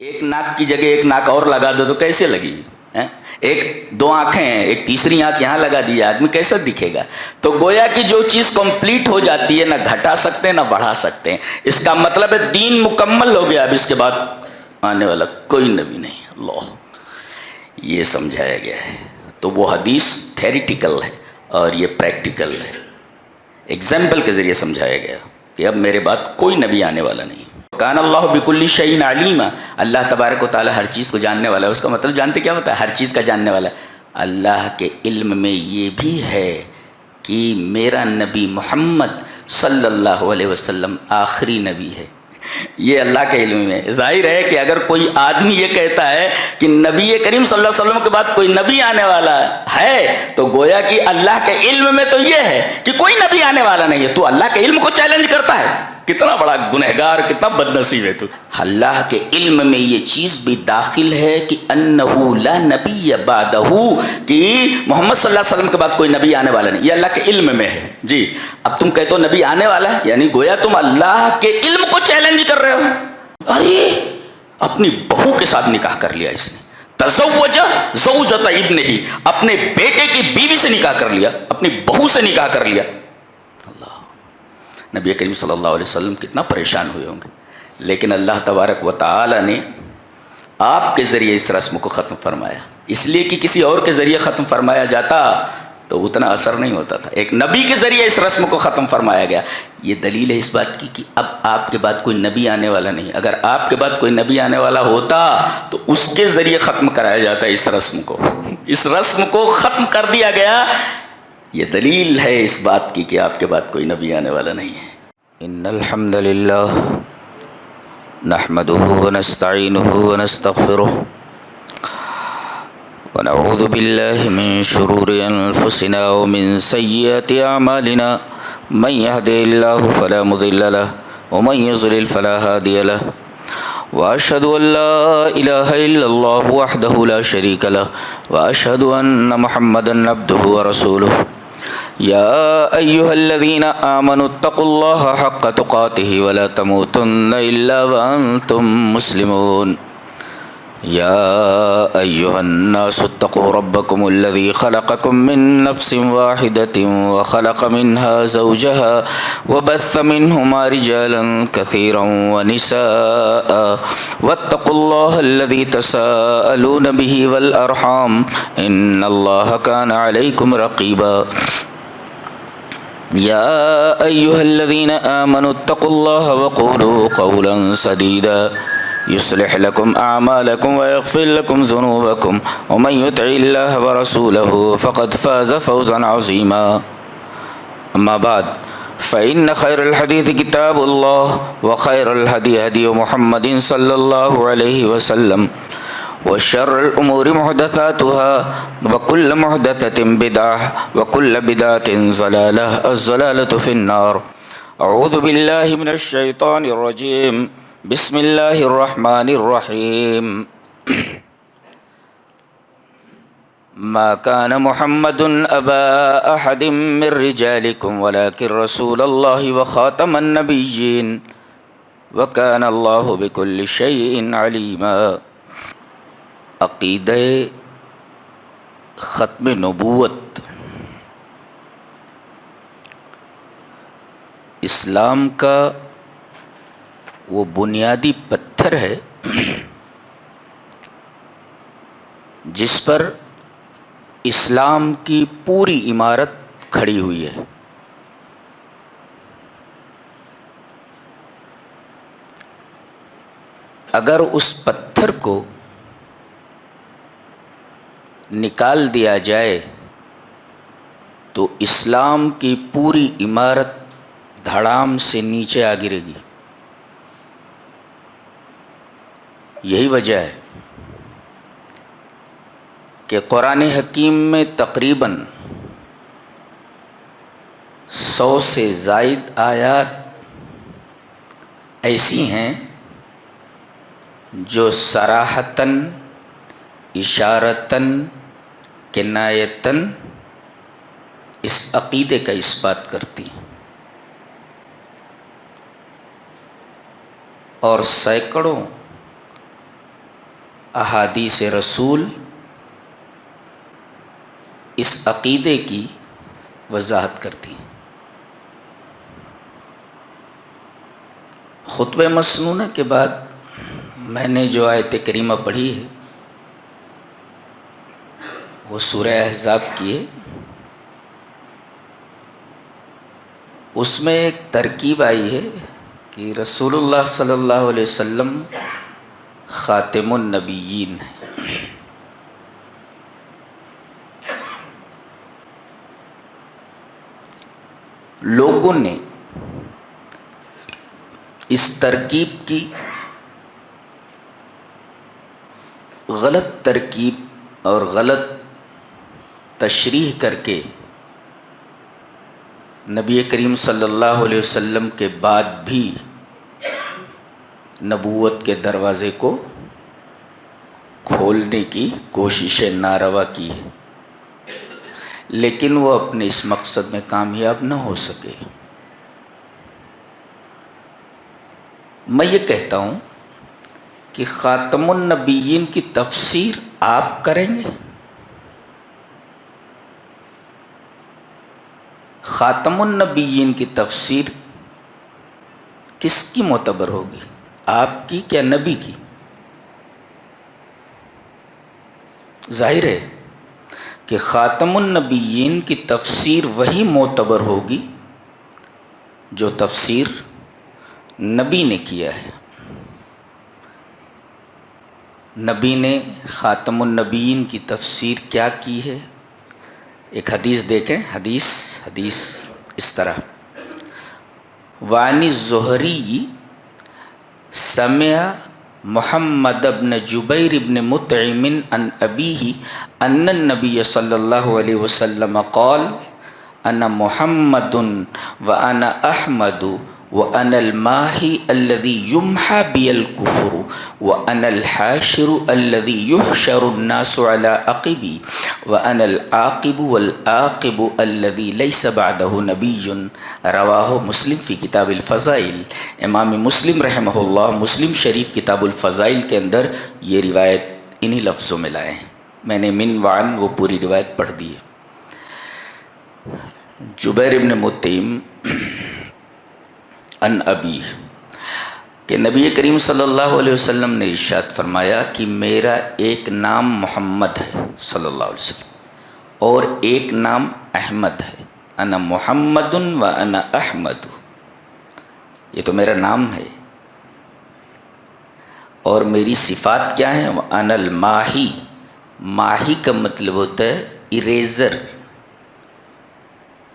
ایک ناک کی جگہ ایک ناک اور لگا دو تو کیسے لگی؟ ایک دو آنکھیں ہیں، ایک تیسری آنکھ یہاں لگا دی، آدمی کیسا دکھے گا؟ تو گویا کہ جو چیز کمپلیٹ ہو جاتی ہے نہ گھٹا سکتے ہیں نہ بڑھا سکتے ہیں۔ اس کا مطلب ہے دین مکمل ہو گیا، اب اس کے بعد آنے والا کوئی نبی نہیں۔ اللہ، یہ سمجھایا گیا ہے۔ تو وہ حدیث تھیریٹیکل ہے اور یہ پریکٹیکل ہے، ایگزامپل کے ذریعے سمجھایا گیا کہ اب میرے بعد کوئی نبی آنے والا نہیں۔ کان اللہ بکل شیء علیما، اللہ تبارک و تعالیٰ ہر چیز کو جاننے والا ہے۔ اس کا مطلب جانتے کیا ہوتا ہے؟ ہر چیز کا جاننے والا ہے۔ اللہ کے علم میں یہ بھی ہے کہ میرا نبی محمد صلی اللہ علیہ وسلم آخری نبی ہے، یہ اللہ کے علم میں ہے۔ ظاہر ہے کہ اگر کوئی آدمی یہ کہتا ہے کہ نبی کریم صلی اللہ علیہ وسلم کے بعد کوئی نبی آنے والا ہے تو گویا کہ اللہ کے علم میں تو یہ ہے کہ کوئی نبی آنے والا نہیں ہے، تو اللہ کے علم کو چیلنج کرتا ہے۔ کتنا بڑا گنہگار، کتنا بد نصیب ہے تو۔ اللہ کے علم میں یہ چیز بھی داخل ہے کہ انہ لا نبی بعدہ، کہ محمد صلی اللہ علیہ وسلم کے بعد کوئی نبی آنے والا نہیں، یہ اللہ کے علم میں ہے۔ جی، اب تم کہتے ہو نبی آنے والا ہے، یعنی گویا تم اللہ کے علم کو چیلنج کر رہے ہو۔ ارے اپنی بہو کے ساتھ نکاح کر لیا اس نے، تزوج زوجۃ ابنہ، اپنے بیٹے کی بیوی سے نکاح کر لیا، اپنی بہو سے نکاح کر لیا۔ نبی کریم صلی اللہ علیہ وسلم کتنا پریشان ہوئے ہوں گے، لیکن اللہ تبارک و تعالی نے آپ کے ذریعے اس رسم کو ختم فرمایا، اس لیے کہ کسی اور کے ذریعے ختم فرمایا جاتا تو اتنا اثر نہیں ہوتا تھا۔ ایک نبی کے ذریعے اس رسم کو ختم فرمایا گیا۔ یہ دلیل ہے اس بات کی کہ اب آپ کے بعد کوئی نبی آنے والا نہیں۔ اگر آپ کے بعد کوئی نبی آنے والا ہوتا تو اس کے ذریعے ختم کرایا جاتا اس رسم کو۔ اس رسم کو ختم کر دیا گیا۔ یہ دلیل ہے اس بات کی کہ آپ کے بعد کوئی نبی آنے والا نہیں ہے۔ ان الحمد للہ نحمده ونستعینه ونستغفره ونعوذ باللہ من شرور انفسنا ومن سیئات اعمالنا، من يهده الله فلا مضل له ومن يضلل فلا هادي له، واشهد ان لا اله الا الله وحده لا شريك له، واشهد ان محمدا عبده ورسوله۔ يا أيها الذين آمنوا اتقوا الله حق تقاته ولا تموتن إلا وأنتم مسلمون۔ يا أيها الناس اتقوا ربكم الذي خلقكم من نفس واحدة وخلق منها زوجها وبث منهما رجالا كثيرا ونساء، واتقوا الله الذي تساءلون به والأرحام إن الله كان عليكم رقيبا۔ يا أيها الذين آمنوا اتقوا الله وقولوا قولا سديدا يصلح لكم أعمالكم ويغفر لكم ذنوبكم، ومن يطع الله ورسوله فقد فاز فوزا عظيما۔ أما بعد فإن خير الحديث كتاب الله، وخير الهدي هدي محمد صلى الله عليه وسلم، وشر الأمور محدثاتها، وكل محدثة بدعة، وكل بدعة ضلالة، الضلالة في النار۔ أعوذ بالله من الشيطان الرجيم، بسم الله الرحمن الرحيم۔ ما كان محمد أبا أحد من رجالكم ولكن رسول الله وخاتم النبيين، وكان الله بكل شيء عليما۔ عقیدہ ختم نبوت اسلام کا وہ بنیادی پتھر ہے جس پر اسلام کی پوری عمارت کھڑی ہوئی ہے۔ اگر اس پتھر کو نکال دیا جائے تو اسلام کی پوری عمارت دھڑام سے نیچے آ گرے گی۔ یہی وجہ ہے کہ قرآن حکیم میں تقریباً 100 سے زائد آیات ایسی ہیں جو صراحتاً، اشارتاً، کنایتاً اس عقیدے کا اس بات کرتی ہیں، اور سینکڑوں احادیث رسول اس عقیدے کی وضاحت کرتی ہیں۔ خطبہ مسنونہ کے بعد میں نے جو آیت کریمہ پڑھی ہے وہ سورہ احزاب کی ہے۔ اس میں ایک ترکیب آئی ہے کہ رسول اللہ صلی اللہ علیہ وسلم خاتم النبیین ہیں۔ لوگوں نے اس ترکیب کی غلط ترکیب اور غلط تشریح کر کے نبی کریم صلی اللہ علیہ وسلم کے بعد بھی نبوت کے دروازے کو کھولنے کی کوشش ناروا کی ہے، لیکن وہ اپنے اس مقصد میں کامیاب نہ ہو سکے۔ میں یہ کہتا ہوں کہ خاتم النبیین کی تفسیر آپ کریں گے؟ خاتم النبیین کی تفسیر کس کی معتبر ہوگی، آپ کی کیا نبی کی؟ ظاہر ہے کہ خاتم النبیین کی تفسیر وہی معتبر ہوگی جو تفسیر نبی نے کیا ہے۔ نبی نے خاتم النبیین کی تفسیر کیا کی ہے؟ ایک حدیث دیکھیں، حدیث اس طرح: وعن الزہری سمع محمد بن جبیر بن مطعم عن ابیہ ان النبی صلی اللہ علیہ وسلم قال انا محمد وانا احمد وانا الماحی الذی یمحى بی الکفر وانا الحاشر الذی یحشر الناس علی عقبی وانا العاقب والعاقب الذی لیس بعدہ نبی رواہ مسلم فی کتاب الفضائل۔ امام مسلم رحمہ اللہ مسلم شریف کتاب الفضائل کے اندر یہ روایت انہی لفظوں میں لائے ہیں۔ میں نے من وعن وہ پوری روایت پڑھ دی ہے۔ جبیر ابن مطعم ان ابی کہ نبی کریم صلی اللہ علیہ وسلم نے ارشاد فرمایا کہ میرا ایک نام محمد ہے صلی اللہ علیہ وسلم اور ایک نام احمد ہے، انا محمد و انا احمد، یہ تو میرا نام ہے، اور میری صفات کیا ہیں؟ انا الماحی، ماہی کا مطلب ہوتا ہے اریزر۔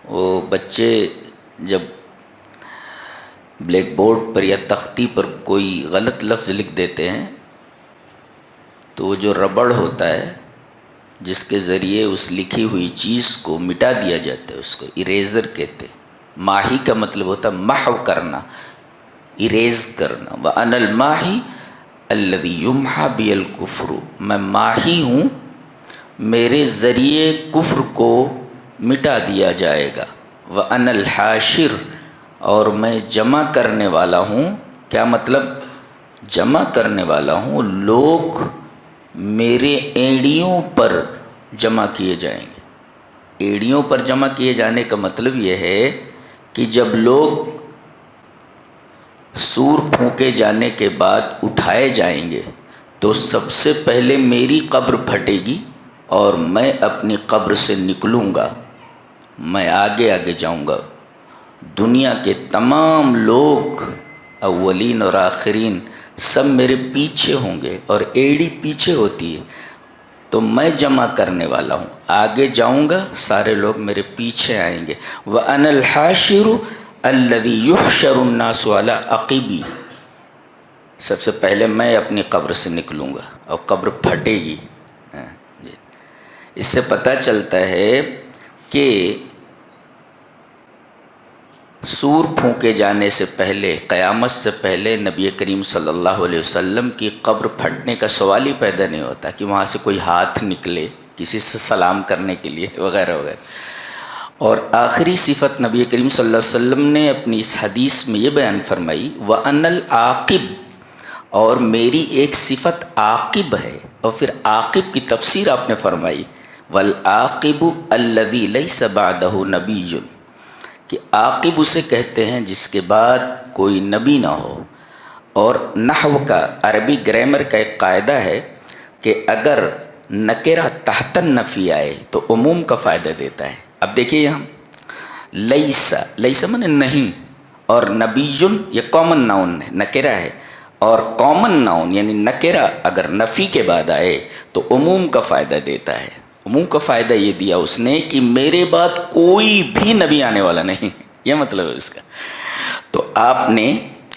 وہ بچے جب بلیک بورڈ پر یا تختی پر کوئی غلط لفظ لکھ دیتے ہیں تو وہ جو ربڑ ہوتا ہے جس کے ذریعے اس لکھی ہوئی چیز کو مٹا دیا جاتا ہے اس کو اریزر کہتے ہیں۔ ماہی کا مطلب ہوتا ہے محو کرنا، اریز کرنا۔ وَأَنَا الْمَاحِي الَّذِي يُمْحَى بِي الْكُفْرُ، میں ماہی ہوں، میرے ذریعے کفر کو مٹا دیا جائے گا۔ وَأَنَا الْحَاشِرُ، اور میں جمع کرنے والا ہوں۔ کیا مطلب؟ جمع کرنے والا ہوں، لوگ میرے ایڑیوں پر جمع کیے جائیں گے۔ ایڑیوں پر جمع کیے جانے کا مطلب یہ ہے کہ جب لوگ سور پھونکے جانے کے بعد اٹھائے جائیں گے تو سب سے پہلے میری قبر پھٹے گی اور میں اپنی قبر سے نکلوں گا، میں آگے آگے جاؤں گا۔ دنیا کے تمام لوگ اولین اور آخرین سب میرے پیچھے ہوں گے، اور ایڑی پیچھے ہوتی ہے تو میں جمع کرنے والا ہوں، آگے جاؤں گا، سارے لوگ میرے پیچھے آئیں گے۔ وَأَنَا الْحَاشِرُ الَّذِي يُحْشَرُ النَّاسُ عَلَىٰ عَقِبِي، سب سے پہلے میں اپنی قبر سے نکلوں گا اور قبر پھٹے گی۔ اس سے پتہ چلتا ہے کہ سور پھونکے جانے سے پہلے، قیامت سے پہلے نبی کریم صلی اللہ علیہ وسلم کی قبر پھٹنے کا سوال ہی پیدا نہیں ہوتا کہ وہاں سے کوئی ہاتھ نکلے کسی سے سلام کرنے کے لیے وغیرہ وغیرہ۔ اور آخری صفت نبی کریم صلی اللہ علیہ وسلم نے اپنی اس حدیث میں یہ بیان فرمائی، وَأَنَا الْعَاقِبُ، اور میری ایک صفت عاقب ہے، اور پھر عاقب کی تفسیر آپ نے فرمائی، والعاقب الذی لیس بعدہ نبی، کہ عاقب اسے کہتے ہیں جس کے بعد کوئی نبی نہ ہو۔ اور نحو کا، عربی گرامر کا ایک قاعدہ ہے کہ اگر نکرہ تحت النفی آئے تو عموم کا فائدہ دیتا ہے۔ اب دیکھیے یہاں لیسا، لیسا مانے نہیں، اور نبیٌ یہ کامن ناؤن ہے، نکرہ ہے، اور کامن ناؤن یعنی نکرہ اگر نفی کے بعد آئے تو عموم کا فائدہ دیتا ہے۔ عموم کا فائدہ یہ دیا اس نے کہ میرے بعد کوئی بھی نبی آنے والا نہیں، یہ مطلب ہے اس کا۔ تو آپ نے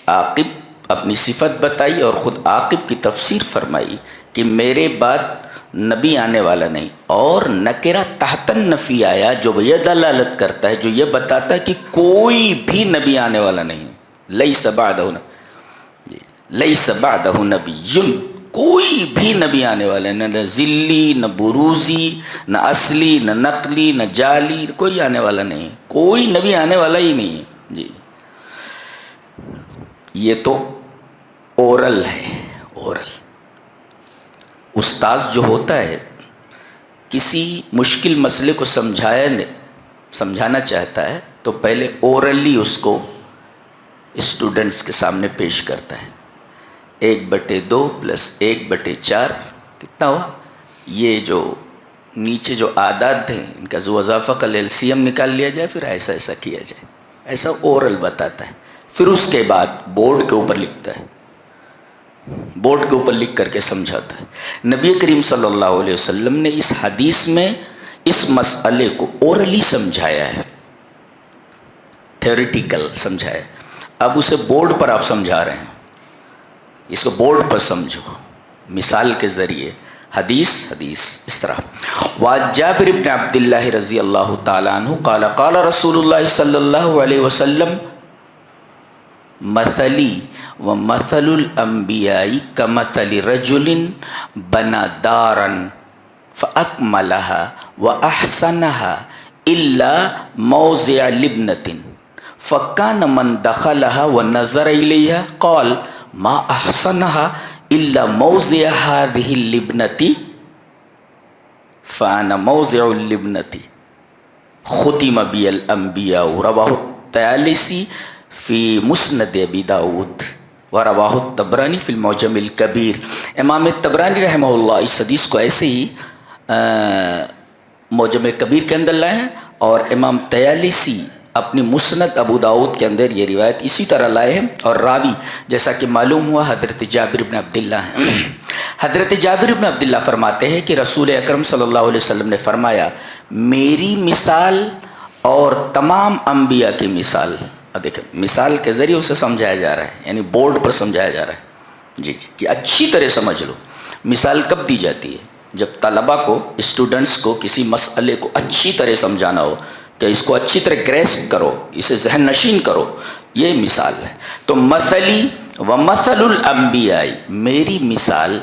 عاقب اپنی صفت بتائی اور خود عاقب کی تفسیر فرمائی کہ میرے بعد نبی آنے والا نہیں، اور نکرہ تحت النفی آیا جو یہ دلالت کرتا ہے، جو یہ بتاتا ہے کہ کوئی بھی نبی آنے والا نہیں، لیس بعدہ، لیس بعدہ نبی، کوئی بھی نبی آنے والا نہیں، نہ ذلی، نہ بروزی، نہ اصلی، نہ نقلی، نہ جعلی، کوئی آنے والا نہیں، کوئی نبی آنے والا ہی نہیں ہے۔ جی یہ تو اورل ہے، اورل۔ استاذ جو ہوتا ہے کسی مشکل مسئلے کو سمجھانا چاہتا ہے تو پہلے اورلی اس کو اسٹوڈنٹس کے سامنے پیش کرتا ہے۔ 1/2 + 1/4 کتنا ہوا؟ یہ جو نیچے جو اعداد ہیں ان کا ذو اضافہ کا LCM نکال لیا جائے، پھر ایسا ایسا کیا جائے، ایسا اورل بتاتا ہے۔ پھر اس کے بعد بورڈ کے اوپر لکھتا ہے، بورڈ کے اوپر لکھ کر کے سمجھاتا ہے۔ نبی کریم صلی اللہ علیہ وسلم نے اس حدیث میں اس مسئلے کو اورلی سمجھایا ہے، تھیوریٹیکل سمجھایا۔ اب اسے بورڈ پر آپ سمجھا رہے ہیں، اس کو بورڈ پر سمجھو مثال کے ذریعے۔ حدیث اس طرح، وجابر بن عبداللہ رضی اللہ تعالیٰ عنہ قال قال رسول اللہ صلی اللہ علیہ وسلم مثلی ومثل الانبیاء کمثل رجل بنا دارا فاکملها واحسنها الا موضع لبنة فکان من دخلها ونظر الیها قال ما احسنها الا موضع هذه اللبنة فانا موضع اللبنة ختم بی الانبیاء۔ رواہ الطیالسی فی مسند ابی داود ورواہ الطبرانی فی المعجم الکبیر۔ امام طبرانی رحمہ اللہ اس حدیث کو ایسے ہی معجم کبیر کے اندر لائے ہیں، اور امام طیالسی اپنی مسند ابو داود کے اندر یہ روایت اسی طرح لائے ہیں، اور راوی جیسا کہ معلوم ہوا حضرت جابر بن عبداللہ ہیں۔ حضرت جابر بن عبداللہ فرماتے ہیں کہ رسول اکرم صلی اللہ علیہ وسلم نے فرمایا میری مثال اور تمام انبیاء کی مثال، دیکھیں مثال کے ذریعے اسے سمجھایا جا رہا ہے، یعنی بورڈ پر سمجھایا جا رہا ہے۔ جی کہ اچھی طرح سمجھ لو۔ مثال کب دی جاتی ہے؟ جب طلبہ کو، اسٹوڈنٹس کو کسی مسئلے کو اچھی طرح سمجھانا ہو کہ اس کو اچھی طرح گریسپ کرو، اسے ذہن نشین کرو، یہ مثال ہے۔ تو مثلی و مثل الانبیاء، میری مثال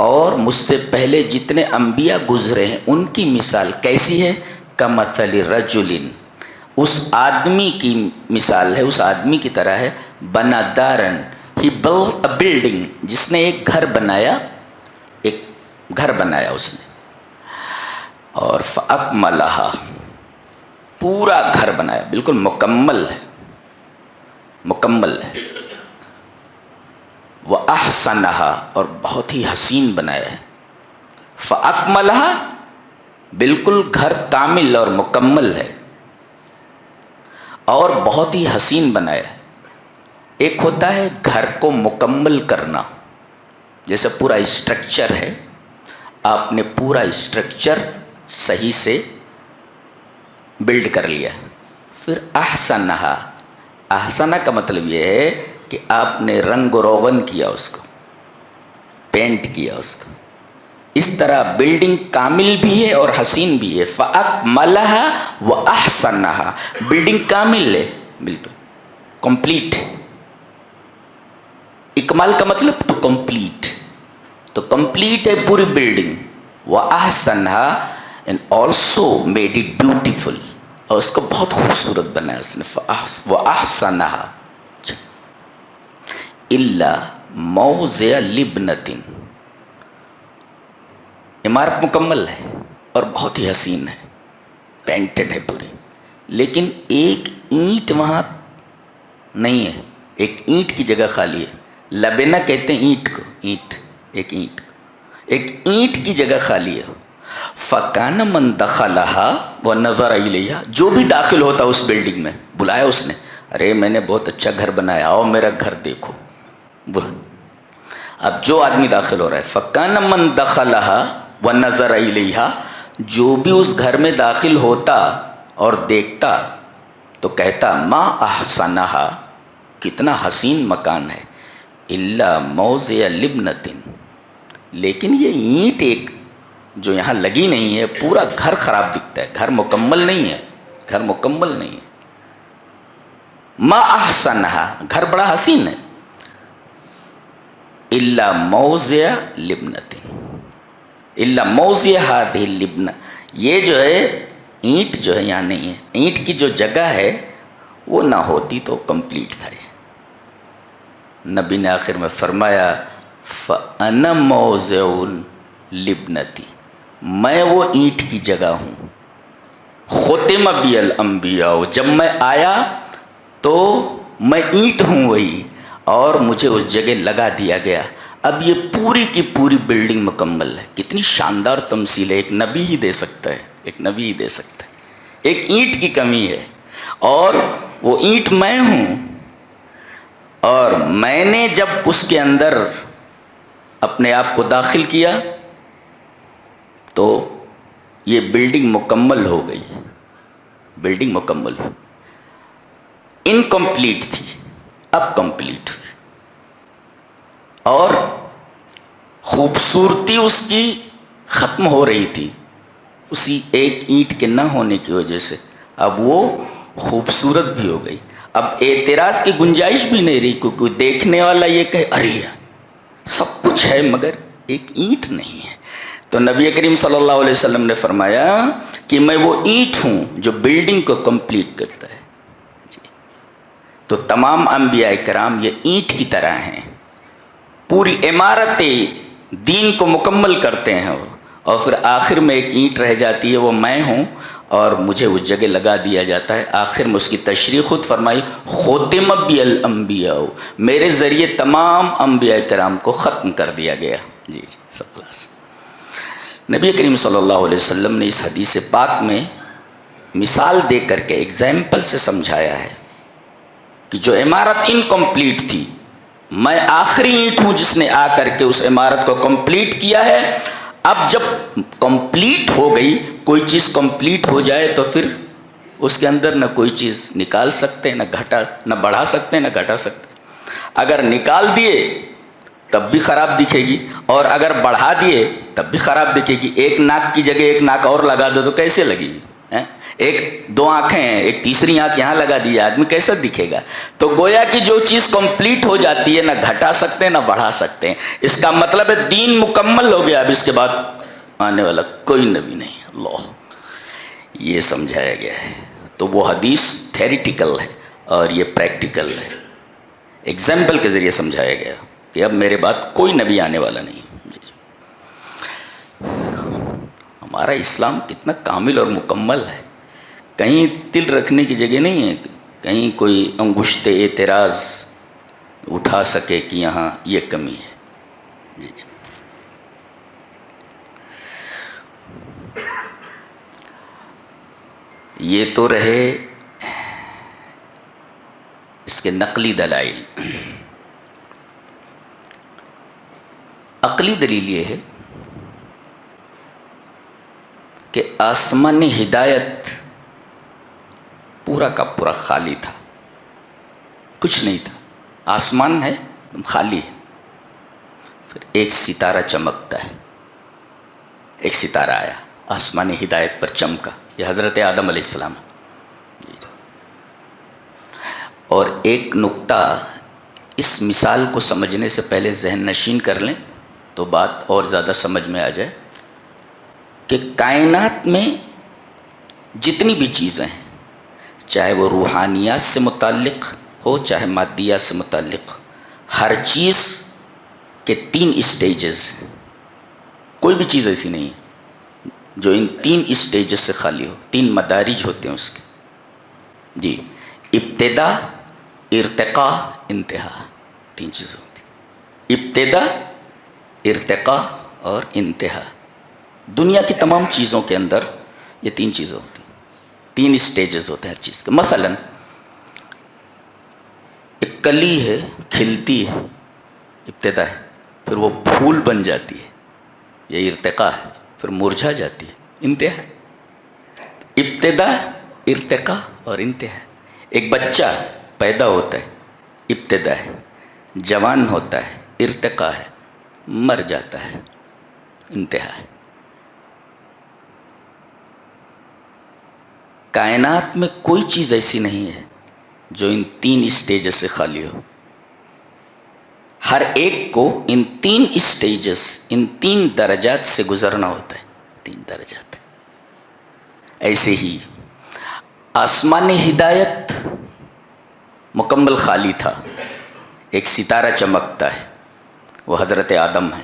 اور مجھ سے پہلے جتنے انبیاء گزرے ہیں ان کی مثال کیسی ہے؟ کمثل رجل، اس آدمی کی مثال ہے، اس آدمی کی طرح ہے، بنا دارن، ہی بلٹ اے بلڈنگ، جس نے ایک گھر بنایا، ایک گھر بنایا اس نے، اور فاکملھا، پورا گھر بنایا، بالکل مکمل ہے، مکمل ہے، وَأَحْسَنَهَا، اور بہت ہی حسین بنایا ہے، فَأَكْمَلَهَا، بالکل گھر کامل اور مکمل ہے، اور بہت ہی حسین بنایا ہے۔ ایک ہوتا ہے گھر کو مکمل کرنا، جیسے پورا اسٹرکچر ہے، آپ نے پورا اسٹرکچر صحیح سے بلڈ کر لیا، پھر احسنہا، احسنہ کا مطلب یہ ہے کہ آپ نے رنگ و روغن کیا، اس کو پینٹ کیا اس کو، اس طرح بلڈنگ کامل بھی ہے اور حسین بھی ہے۔ فَأَكْمَلَهَا وَأَحْسَنَهَا، بلڈنگ کامل ہے، بالکل کمپلیٹ، اکمال کا مطلب تو کمپلیٹ، تو کمپلیٹ ہے پوری building. وَأَحْسَنَهَا، and also made it beautiful، اور اس کو بہت خوبصورت بنایا اس نے۔ وَأَحْسَنَهَا، إِلَّا، موضع لبنتن، عمارت مکمل ہے اور بہت ہی حسین ہے، پینٹڈ ہے پوری، لیکن ایک اینٹ وہاں نہیں ہے، ایک اینٹ کی جگہ خالی ہے. لبنہ کہتے ہیں اینٹ کو، اینٹ، ایک اینٹ، ایک اینٹ کی جگہ خالی ہے. فَكَانَ مَنْ دَخَلَهَا وَنَظَرَ إِلَيْهَا، جو بھی داخل ہوتا اس بلڈنگ میں، بلایا اس نے، ارے میں نے بہت اچھا گھر بنایا، آؤ میرا گھر دیکھو. اب جو آدمی داخل ہو رہا ہے، فَكَانَ مَنْ دَخَلَهَا وَنَظَرَ إِلَيْهَا، جو بھی اس گھر میں داخل ہوتا اور دیکھتا تو کہتا ما احسنها، کتنا حسین مکان ہے، الا موضع لبنتن، لیکن یہ اینٹ ایک جو یہاں لگی نہیں ہے، پورا گھر خراب دکھتا ہے، گھر مکمل نہیں ہے، گھر مکمل نہیں ہے. ما احسنها، گھر بڑا حسین ہے، الا موضع لبنتن، الا موضع هذه اللبنہ، یہ جو ہے اینٹ جو ہے یہاں نہیں ہے، اینٹ کی جو جگہ ہے وہ نہ ہوتی تو کمپلیٹ تھا. نبی نے آخر میں فرمایا فَأَنَا مَوْضِعُ لِبْنَتِي، میں وہ اینٹ کی جگہ ہوں. خُتِمَ بِيَ الْأَنْبِيَاءُ، جب میں آیا تو میں اینٹ ہوں وہی، اور مجھے اس جگہ لگا دیا گیا. اب یہ پوری کی پوری بلڈنگ مکمل ہے. کتنی شاندار تمثیل ہے، ایک نبی ہی دے سکتا ہے، ایک نبی ہی دے سکتا ہے. ایک اینٹ کی کمی ہے اور وہ اینٹ میں ہوں، اور میں نے جب اس کے اندر اپنے آپ کو داخل کیا تو یہ بلڈنگ مکمل ہو گئی. بلڈنگ مکمل ہو، انکمپلیٹ تھی، اب کمپلیٹ ہوئی، اور خوبصورتی اس کی ختم ہو رہی تھی اسی ایک اینٹ کے نہ ہونے کی وجہ سے. اب وہ خوبصورت بھی ہو گئی. اب اعتراض کی گنجائش بھی نہیں رہی، کوئی دیکھنے والا یہ کہے ارے سب کچھ ہے مگر ایک اینٹ نہیں ہے. تو نبی کریم صلی اللہ علیہ وسلم نے فرمایا کہ میں وہ اینٹ ہوں جو بلڈنگ کو کمپلیٹ کرتا ہے. جی، تو تمام انبیاء کرام یہ اینٹ کی طرح ہیں، پوری عمارت دین کو مکمل کرتے ہیں، اور پھر آخر میں ایک اینٹ رہ جاتی ہے، وہ میں ہوں، اور مجھے اس جگہ لگا دیا جاتا ہے. آخر میں اس کی تشریح خود فرمائی ختم بی الانبیاء، میرے ذریعے تمام انبیاء کرام کو ختم کر دیا گیا. جی جی، سب خلاص. نبی کریم صلی اللہ علیہ وسلم نے اس حدیث پاک میں مثال دے کر کے ایگزامپل سے سمجھایا ہے کہ جو عمارت انکمپلیٹ تھی، میں آخری اینٹ ہوں جس نے آ کر کے اس عمارت کو کمپلیٹ کیا ہے. اب جب کمپلیٹ ہو گئی، کوئی چیز کمپلیٹ ہو جائے تو پھر اس کے اندر نہ کوئی چیز نکال سکتے، نہ بڑھا سکتے، نہ گھٹا سکتے. اگر نکال دیے تب بھی خراب دکھے گی، اور اگر بڑھا دیے تب بھی خراب دکھے گی. ایک ناک کی جگہ ایک ناک اور لگا دو تو کیسے لگے گی؟ ایک دو آنکھیں ہیں، ایک تیسری آنکھ یہاں لگا دی، آدمی کیسا دکھے گا؟ تو گویا کہ جو چیز کمپلیٹ ہو جاتی ہے نہ گھٹا سکتے نہ بڑھا سکتے ہیں. اس کا مطلب ہے دین مکمل ہو گیا، اب اس کے بعد آنے والا کوئی نبی نہیں. اللہ، یہ سمجھایا گیا ہے. تو وہ حدیث تھیریٹیکل ہے اور یہ پریکٹیکل ہے، ایگزامپل کے ذریعے سمجھایا گیا کہ اب میرے بعد کوئی نبی آنے والا نہیں. جی جی، ہمارا اسلام کتنا کامل اور مکمل ہے، کہیں تل رکھنے کی جگہ نہیں ہے، کہیں کوئی انگشت اعتراض اٹھا سکے کہ یہاں یہ کمی ہے. جی جی، یہ تو رہے اس کے نقلی دلائل. عقلی دلیل یہ ہے کہ آسمان ہدایت پورا کا پورا خالی تھا، کچھ نہیں تھا. آسمان ہے خالی ہے، پھر ایک ستارہ چمکتا ہے، ایک ستارہ آیا آسمان ہدایت پر چمکا، یہ حضرت آدم علیہ السلام. اور ایک نقطہ اس مثال کو سمجھنے سے پہلے ذہن نشین کر لیں تو بات اور زیادہ سمجھ میں آ جائے کہ کائنات میں جتنی بھی چیزیں ہیں، چاہے وہ روحانیات سے متعلق ہو چاہے مادیات سے متعلق ہو، ہر چیز کہ 3 اسٹیجز، کوئی بھی چیز ایسی نہیں ہے جو ان 3 اسٹیجز سے خالی ہو. 3 مدارج ہوتے ہیں اس کے. جی، ابتدا، ارتقاء، انتہا. 3 چیزیں ہوتی ہیں، ابتدا، ارتقاء اور انتہا. دنیا کی تمام چیزوں کے اندر یہ 3 چیزیں ہوتی ہیں. 3 اسٹیجز ہوتے ہیں ہر چیز کے. مثلا ایک کلی ہے، کھلتی ہے، ابتدا ہے، پھر وہ پھول بن جاتی ہے، یہ ارتقاء ہے، پھر مرجھا جاتی ہے، انتہا ہے. ابتدا، ارتقاء اور انتہا. ایک بچہ پیدا ہوتا ہے، ابتدا ہے، جوان ہوتا ہے، ارتقاء ہے، مر جاتا ہے، انتہا ہے. کائنات میں کوئی چیز ایسی نہیں ہے جو ان 3 اسٹیجز سے خالی ہو. ہر ایک کو ان 3 اسٹیجز، ان 3 درجات سے گزرنا ہوتا ہے. 3 درجات. ایسے ہی آسمان ہدایت مکمل خالی تھا، ایک ستارہ چمکتا ہے، وہ حضرت آدم ہے.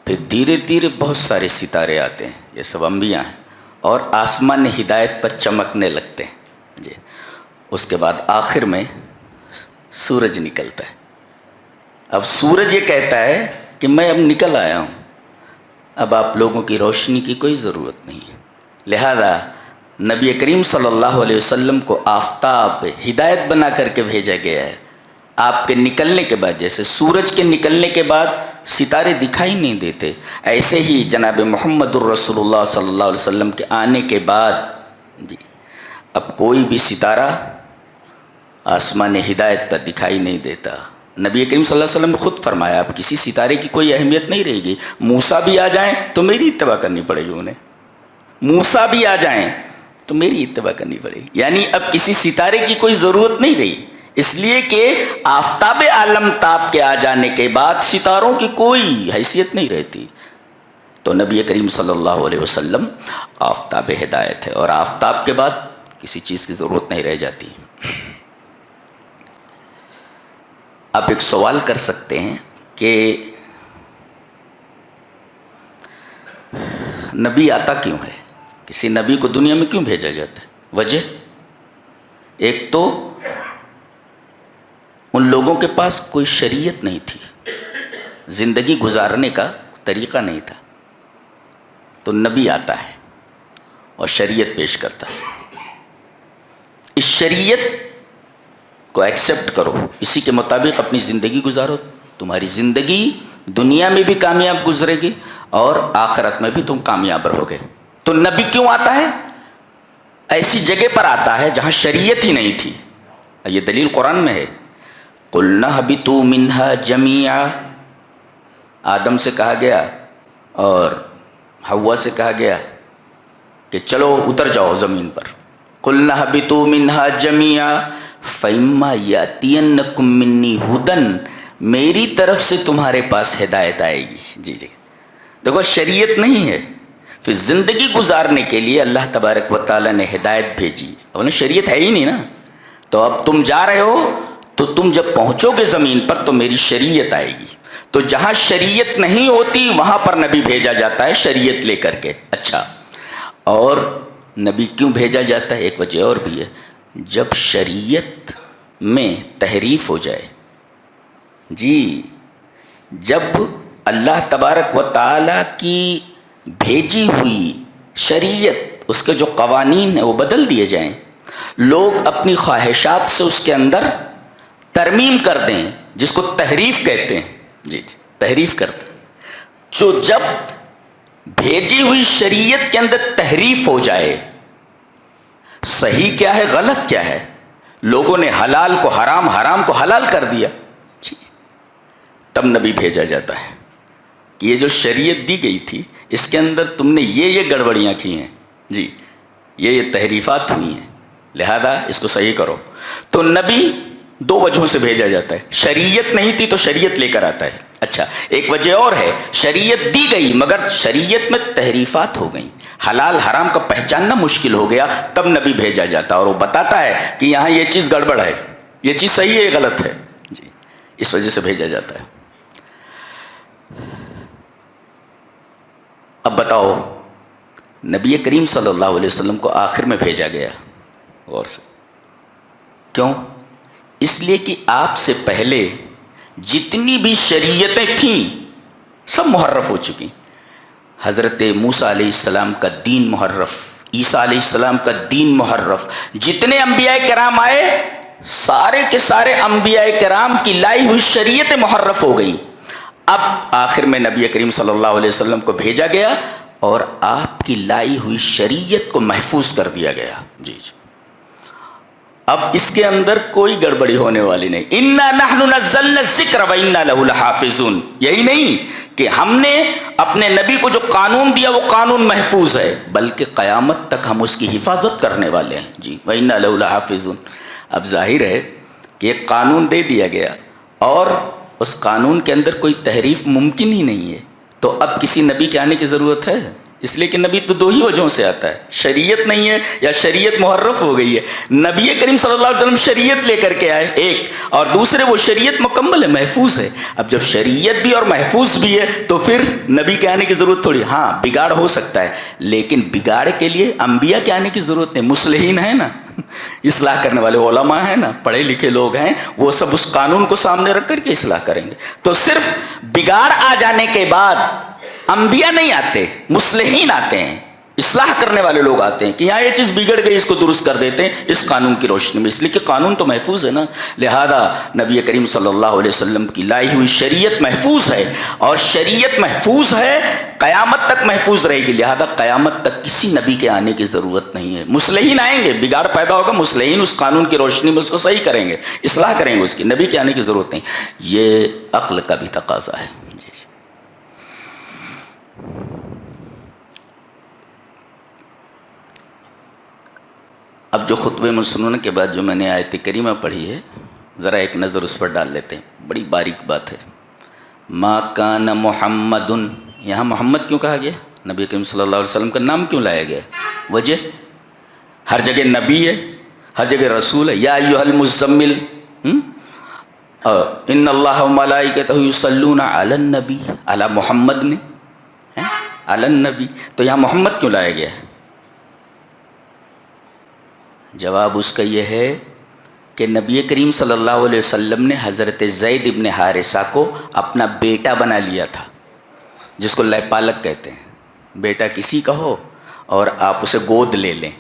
پھر دھیرے دھیرے بہت سارے ستارے آتے ہیں، یہ سب انبیاء ہیں، اور آسمان ہدایت پر چمکنے لگتے ہیں. جی، اس کے بعد آخر میں سورج نکلتا ہے. اب سورج یہ کہتا ہے کہ میں اب نکل آیا ہوں، اب آپ لوگوں کی روشنی کی کوئی ضرورت نہیں ہے. لہذا نبی کریم صلی اللہ علیہ وسلم کو آفتاب ہدایت بنا کر کے بھیجا گیا ہے. آپ کے نکلنے کے بعد، جیسے سورج کے نکلنے کے بعد ستارے دکھائی نہیں دیتے، ایسے ہی جناب محمد الرسول اللہ صلی اللہ علیہ وسلم کے آنے کے بعد جی اب کوئی بھی ستارہ آسمان ہدایت پر دکھائی نہیں دیتا. نبی کریم صلی اللہ علیہ وسلم نے خود فرمایا اب کسی ستارے کی کوئی اہمیت نہیں رہے گی. موسیٰ بھی آ جائیں تو میری اتباع کرنی پڑے گی انہیں، موسیٰ بھی آ جائیں تو میری اتباع کرنی پڑے گی. یعنی اب کسی ستارے کی کوئی ضرورت نہیں رہی، اس لیے کہ آفتاب عالم تاب کے آ جانے کے بعد ستاروں کی کوئی حیثیت نہیں رہتی. تو نبی کریم صلی اللہ علیہ وسلم آفتاب ہدایت ہے، اور آفتاب کے بعد کسی چیز کی ضرورت نہیں رہ جاتی. آپ ایک سوال کر سکتے ہیں کہ نبی آتا کیوں ہے؟ کسی نبی کو دنیا میں کیوں بھیجا جاتا ہے؟ وجہ ایک تو ان لوگوں کے پاس کوئی شریعت نہیں تھی، زندگی گزارنے کا طریقہ نہیں تھا، تو نبی آتا ہے اور شریعت پیش کرتا ہے. اس شریعت کو ایکسیپٹ کرو، اسی کے مطابق اپنی زندگی گزارو، تمہاری زندگی دنیا میں بھی کامیاب گزرے گی اور آخرت میں بھی تم کامیاب رہو گے. تو نبی کیوں آتا ہے؟ ایسی جگہ پر آتا ہے جہاں شریعت ہی نہیں تھی. یہ دلیل قرآن میں ہے. قُلْنَا اهْبِطُوا مِنْهَا جَمِيعًا، آدم سے کہا گیا اور حوا سے کہا گیا کہ چلو اتر جاؤ زمین پر. قُلْنَا اهْبِطُوا مِنْهَا جَمِيعًا فَإِمَّا يَأْتِيَنَّكُم مِّنِّي هُدًى، میری طرف سے تمہارے پاس ہدایت آئے گی. جی دیکھو، شریعت نہیں ہے، پھر زندگی گزارنے کے لیے اللہ تبارک و تعالیٰ نے ہدایت بھیجی. انہیں شریعت ہے ہی نہیں نا. تو اب تم جا رہے ہو تو تم جب پہنچو گے زمین پر تو میری شریعت آئے گی. تو جہاں شریعت نہیں ہوتی وہاں پر نبی بھیجا جاتا ہے شریعت لے کر کے. اچھا، اور نبی کیوں بھیجا جاتا ہے؟ ایک وجہ اور بھی ہے. جب شریعت میں تحریف ہو جائے، جی جب اللہ تبارک و تعالیٰ کی بھیجی ہوئی شریعت، اس کے جو قوانین ہیں وہ بدل دیے جائیں، لوگ اپنی خواہشات سے اس کے اندر ترمیم کر دیں، جس کو تحریف کہتے ہیں. جی تحریف کرتے ہیں. جو جب بھیجی ہوئی شریعت کے اندر تحریف ہو جائے، صحیح کیا ہے غلط کیا ہے، لوگوں نے حلال کو حرام، حرام کو حلال کر دیا، جی تب نبی بھیجا جاتا ہے کہ یہ جو شریعت دی گئی تھی اس کے اندر تم نے یہ گڑبڑیاں کی ہیں، جی یہ تحریفات ہوئی ہیں، لہذا اس کو صحیح کرو. تو نبی 2 وجہوں سے بھیجا جاتا ہے. شریعت نہیں تھی تو شریعت لے کر آتا ہے. اچھا، ایک وجہ اور ہے، شریعت دی گئی مگر شریعت میں تحریفات ہو گئیں، حلال حرام کا پہچاننا مشکل ہو گیا، تب نبی بھیجا جاتا اور وہ بتاتا ہے کہ یہاں یہ چیز گڑبڑ ہے، یہ چیز صحیح ہے، یہ غلط ہے. جی اس وجہ سے بھیجا جاتا ہے. اب بتاؤ، نبی کریم صلی اللہ علیہ وسلم کو آخر میں بھیجا گیا، غور سے، کیوں؟ اس لیے کہ آپ سے پہلے جتنی بھی شریعتیں تھیں سب محرف ہو چکی۔ حضرت موسیٰ علیہ السلام کا دین محرف، عیسیٰ علیہ السلام کا دین محرف، جتنے انبیاء کرام آئے سارے کے سارے انبیاء کرام کی لائی ہوئی شریعتیں محرف ہو گئیں۔ اب آخر میں نبی کریم صلی اللہ علیہ وسلم کو بھیجا گیا اور آپ کی لائی ہوئی شریعت کو محفوظ کر دیا گیا۔ جی جی، اب اس کے اندر کوئی گڑبڑی ہونے والی نہیں۔ اِنَّا نَحْنُ نَزَّلْنَا الذِّكْرَ وَإِنَّا لَهُ لَحَافِظُونَ، یہی نہیں کہ ہم نے اپنے نبی کو جو قانون دیا وہ قانون محفوظ ہے، بلکہ قیامت تک ہم اس کی حفاظت کرنے والے ہیں۔ جی، وَإِنَّا لَهُ لَحَافِظُونَ۔ اب ظاہر ہے کہ ایک قانون دے دیا گیا اور اس قانون کے اندر کوئی تحریف ممکن ہی نہیں ہے، تو اب کسی نبی کے آنے کی ضرورت ہے؟ اس لیے کہ نبی تو دو ہی وجہوں سے آتا ہے، شریعت نہیں ہے یا شریعت محرف ہو گئی ہے۔ نبی کریم صلی اللہ علیہ وسلم شریعت لے کر کے آئے ایک، اور دوسرے وہ شریعت مکمل ہے، محفوظ ہے۔ اب جب شریعت بھی اور محفوظ بھی ہے تو پھر نبی کے آنے کی ضرورت تھوڑی۔ ہاں بگاڑ ہو سکتا ہے، لیکن بگاڑ کے لیے انبیاء کے آنے کی ضرورت نہیں، مصلحین ہیں نا، اصلاح کرنے والے علماء ہیں نا، پڑھے لکھے لوگ ہیں، وہ سب اس قانون کو سامنے رکھ کر کے اصلاح کریں گے۔ تو صرف بگاڑ آ جانے کے بعد انبیاء نہیں آتے، مصلحین آتے ہیں، اصلاح کرنے والے لوگ آتے ہیں کہ یہاں یہ چیز بگڑ گئی، اس کو درست کر دیتے ہیں اس قانون کی روشنی میں، اس لیے کہ قانون تو محفوظ ہے نا۔ لہذا نبی کریم صلی اللہ علیہ وسلم کی لائی ہوئی شریعت محفوظ ہے، اور شریعت محفوظ ہے، قیامت تک محفوظ رہے گی، لہذا قیامت تک کسی نبی کے آنے کی ضرورت نہیں ہے۔ مصلحین آئیں گے، بگاڑ پیدا ہوگا، مصلحین اس قانون کی روشنی میں اس کو صحیح کریں گے، اصلاح کریں گے اس کی، نبی کے آنے کی ضرورت نہیں۔ یہ عقل کا بھی تقاضا ہے۔ اب جو خطبے میں سننے کے بعد جو میں نے آیت کریمہ پڑھی ہے، ذرا ایک نظر اس پر ڈال لیتے ہیں، بڑی باریک بات ہے۔ ما کان محمد، یہاں محمد کیوں کہا گیا؟ نبی کریم صلی اللہ علیہ وسلم کا نام کیوں لایا گیا؟ وجہ، ہر جگہ نبی ہے، ہر جگہ رسول ہے۔ یا ایھا المزمل ان اللہ وملائکتہ یصلون علی النبی، علی محمد نے علی النبی، تو یہاں محمد کیوں لایا گیا ہے؟ جواب اس کا یہ ہے کہ نبی کریم صلی اللہ علیہ وسلم نے حضرت زید ابن حارثہ کو اپنا بیٹا بنا لیا تھا، جس کو لیپالک کہتے ہیں۔ بیٹا کسی کا ہو اور آپ اسے گود لے لیں،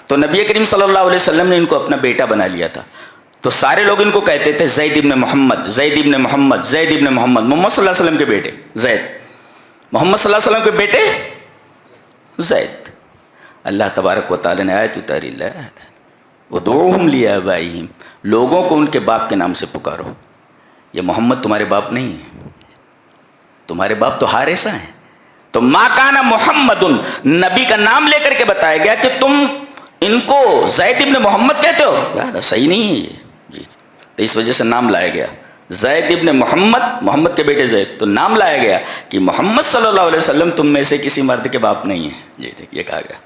تو نبی کریم صلی اللہ علیہ وسلم نے ان کو اپنا بیٹا بنا لیا تھا، تو سارے لوگ ان کو کہتے تھے زید ابن محمد، زید ابن محمد، زید ابن محمد، محمد صلی اللہ علیہ وسلم کے بیٹے زید، محمد صلی اللہ علیہ وسلم کے بیٹے زید۔ اللہ تبارک و تعالی نے آیت اتاری، ادعوہم لآبائہم، لوگوں کو ان کے باپ کے نام سے پکارو۔ یہ محمد تمہارے باپ نہیں ہے، تمہارے باپ تو حارثہ ہیں۔ تو ما کان محمد، نبی کا نام لے کر کے بتایا گیا کہ تم ان کو زید ابن محمد کہتے ہو، صحیح نہیں ہے یہ جی، تو اس وجہ سے نام لایا گیا زید ابن محمد، محمد کے بیٹے زید، تو نام لایا گیا کہ محمد صلی اللہ علیہ وسلم تم میں سے کسی مرد کے باپ نہیں ہیں، جی ٹھیک، یہ کہا گیا۔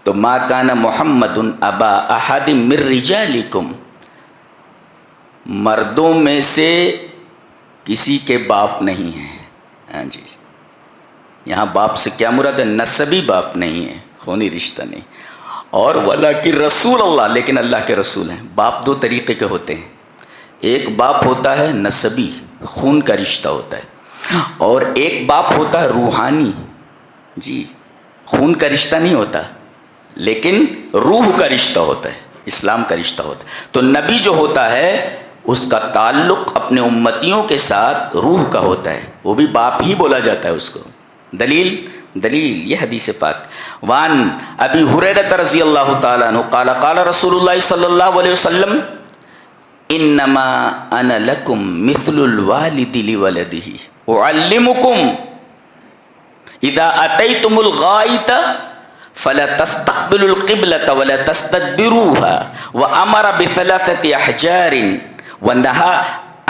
تو ما کان محمد ابا احد من رجالکم، مردوں میں سے کسی کے باپ نہیں ہیں۔ ہاں جی، یہاں باپ سے کیا مراد ہے؟ نسبی باپ نہیں ہے، خونی رشتہ نہیں۔ اور ولیکن رسول اللہ، لیکن اللہ کے رسول ہیں۔ باپ دو طریقے کے ہوتے ہیں، ایک باپ ہوتا ہے نسبی، خون کا رشتہ ہوتا ہے، اور ایک باپ ہوتا ہے روحانی، جی خون کا رشتہ نہیں ہوتا لیکن روح کا رشتہ ہوتا ہے، اسلام کا رشتہ ہوتا ہے۔ تو نبی جو ہوتا ہے اس کا تعلق اپنے امتیوں کے ساتھ روح کا ہوتا ہے، وہ بھی باپ ہی بولا جاتا ہے اس کو۔ دلیل یہ حدیث پاک، وان ابی ہریرہ رضی اللہ تعالیٰ عنہ قال قال رسول اللہ صلی اللہ علیہ وسلم انما انا لکم مثل الوالد لولدہ اعلمکم اذا اتیتم الغائط فلا تستقبلوا القبلة ولا تستدبروها وامر بثلاثة احجار ونهى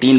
3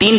3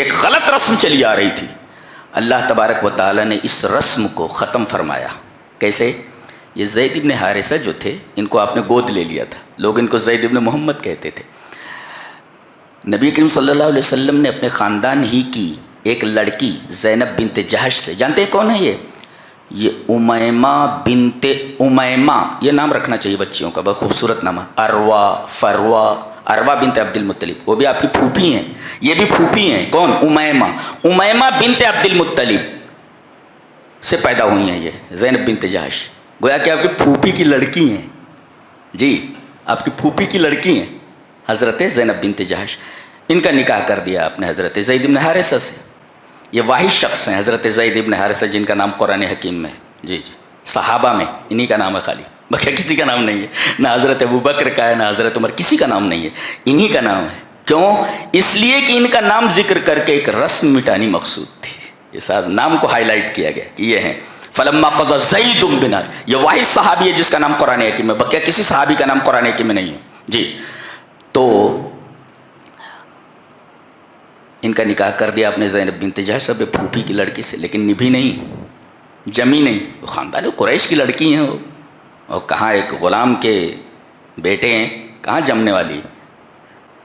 ایک غلط رسم چلی آ رہی تھی. اللہ تبارک و تعالیٰ نے اس رسم کو ختم فرمایا. کیسے؟ یہ زید ابن حارثہ جو تھے ان کو آپ نے گود لے لیا تھا. لوگ ان کو زید ابن محمد کہتے تھے. نبی کریم صلی اللہ علیہ وسلم نے اپنے خاندان ہی کی ایک لڑکی زینب بنت جہش سے، جانتے ہیں کون ہے یہ امیمہ بنت امیمہ، یہ نام رکھنا چاہیے بچیوں کا، بہت خوبصورت نام ہے. اروا، فروا، اروا بنت عبد المطلب، وہ بھی آپ کی پھوپھی ہیں، یہ بھی پھوپھی ہیں. کون؟ امیمہ. امیمہ بنت عبد المطلب سے پیدا ہوئی ہیں یہ زینب بنت جہش. گویا کہ آپ کی پھوپھی کی لڑکی ہیں. جی آپ کی پھوپھی کی لڑکی ہیں حضرت زینب بنت جہش. ان کا نکاح کر دیا آپ نے حضرت زید بن حارثہ سے. یہ واحد شخص ہیں حضرت زید بن حارثہ جن کا نام قرآن حکیم میں ہے. جی جی صحابہ میں انہی کا نام ہے خالی، بقیہ کسی کا نام نہیں ہے. نہ حضرت ابوبکر کا ہے، نہ حضرت عمر، کسی کا نام نہیں ہے، انہی کا نام ہے. کیوں؟ اس لیے کہ ان کا نام ذکر کر کے ایک رسم مٹانی مقصود تھی. یہ ساتھ نام کو ہائی لائٹ کیا گیا کہ یہ ہیں فلما قضى زید بن، یہ واحد صحابی ہے جس کا نام قرآن حکیم میں، بقیہ کسی صحابی کا نام قرآن حکیم میں نہیں ہے. جی تو ان کا نکاح کر دیا آپ نے زینب بنت جہش سے، پھوپھی کی لڑکی سے، لیکن نبھی نہیں، جمی نہیں. وہ خاندان قریش کی لڑکی ہیں وہ، اور کہاں ایک غلام کے بیٹے ہیں، کہاں جمنے والی.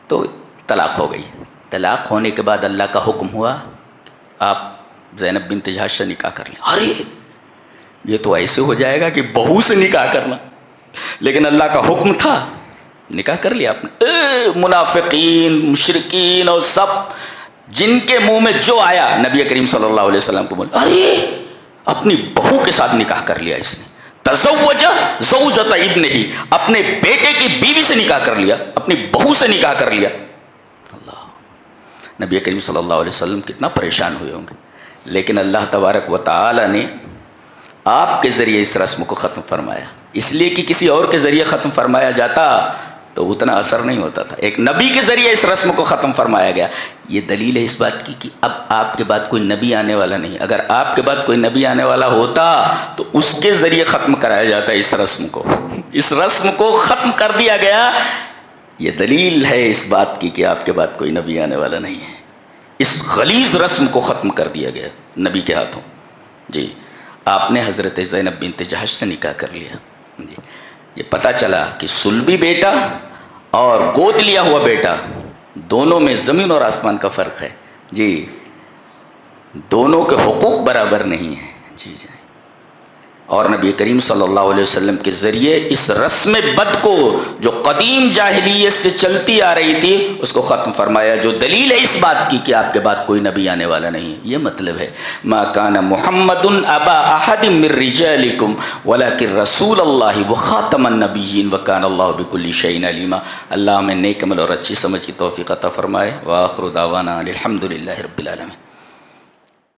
تو طلاق ہو گئی. طلاق ہونے کے بعد اللہ کا حکم ہوا آپ زینب بنت جہش سے نکاح کر لیں. ارے یہ تو ایسے ہو جائے گا کہ بہو سے نکاح کرنا، لیکن اللہ کا حکم تھا، نکاح کر لیا آپ نے. منافقین، مشرکین اور سب جن کے منہ میں جو آیا نبی کریم صلی اللہ علیہ وسلم کو بولا ارے اپنی بہو کے ساتھ نکاح کر لیا اس نے. تزوج زوجۃ ابنہ، اپنے بیٹے کی بیوی سے نکاح کر لیا، اپنی بہو سے نکاح کر لیا. اللہ، نبی کریم صلی اللہ علیہ وسلم کتنا پریشان ہوئے ہوں گے. لیکن اللہ تبارک و تعالی نے آپ کے ذریعے اس رسم کو ختم فرمایا. اس لیے کہ کسی اور کے ذریعے ختم فرمایا جاتا تو اتنا اثر نہیں ہوتا تھا. ایک نبی کے ذریعے اس رسم کو ختم فرمایا گیا. یہ دلیل ہے اس بات کی کہ اب آپ کے بعد کوئی نبی آنے والا نہیں. اگر آپ کے بعد کوئی نبی آنے والا ہوتا تو اس کے ذریعے ختم کرایا جاتا اس رسم کو. اس رسم کو ختم کر دیا گیا. یہ دلیل ہے اس بات کی کہ آپ کے بعد کوئی نبی آنے والا نہیں ہے. اس غلیظ رسم کو ختم کر دیا گیا نبی کے ہاتھوں. جی آپ نے حضرت زینب بنت جہش سے نکاح کر لیا. جی یہ پتہ چلا کہ سلبی بیٹا اور گود لیا ہوا بیٹا دونوں میں زمین اور آسمان کا فرق ہے. جی دونوں کے حقوق برابر نہیں ہیں. جی جی اور نبی کریم صلی اللہ علیہ وسلم کے ذریعے اس رسم بد کو جو قدیم جاہلیت سے چلتی آ رہی تھی اس کو ختم فرمایا، جو دلیل ہے اس بات کی کہ آپ کے بعد کوئی نبی آنے والا نہیں ہے. یہ مطلب ہے ما کان محمد ابا احد من رجالکم ولکن رسول اللہ وخاتم النبیین وکان اللہ بکل شیء علیما. اللہ ہمیں نیک عمل اور اچھی سمجھ کی توفیق عطا فرمائے. وآخر دعوانا الحمد للہ رب العالمین.